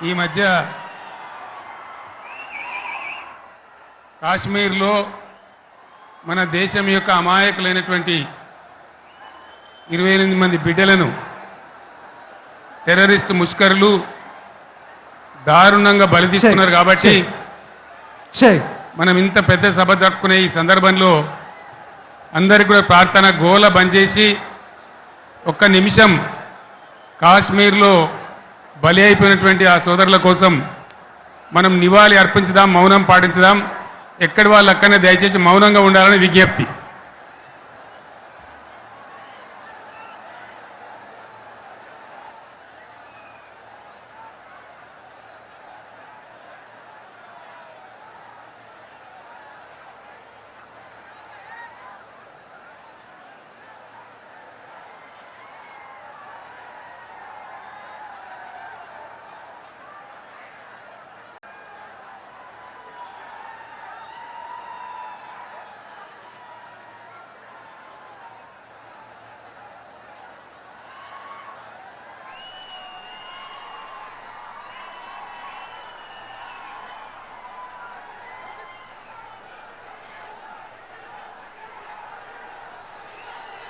ఈ మధ్య కాశ్మీర్లో మన దేశం యొక్క అమాయకులైనటువంటి 28 మంది బిడ్డలను టెర్రరిస్ట్ ముష్కరులు దారుణంగా బలి తీసుకున్నారు. కాబట్టి మనం ఇంత పెద్ద సభ జరుపుకునే ఈ సందర్భంలో అందరికీ కూడా ప్రార్థన గోల బంద్ చేసి ఒక్క నిమిషం కాశ్మీర్లో బలి అయిపోయినటువంటి ఆ సోదరుల కోసం మనం నివాళి అర్పించుదాం, మౌనం పాటించుదాం. ఎక్కడి వాళ్ళు అక్కడనే దయచేసి మౌనంగా ఉండాలని విజ్ఞప్తి.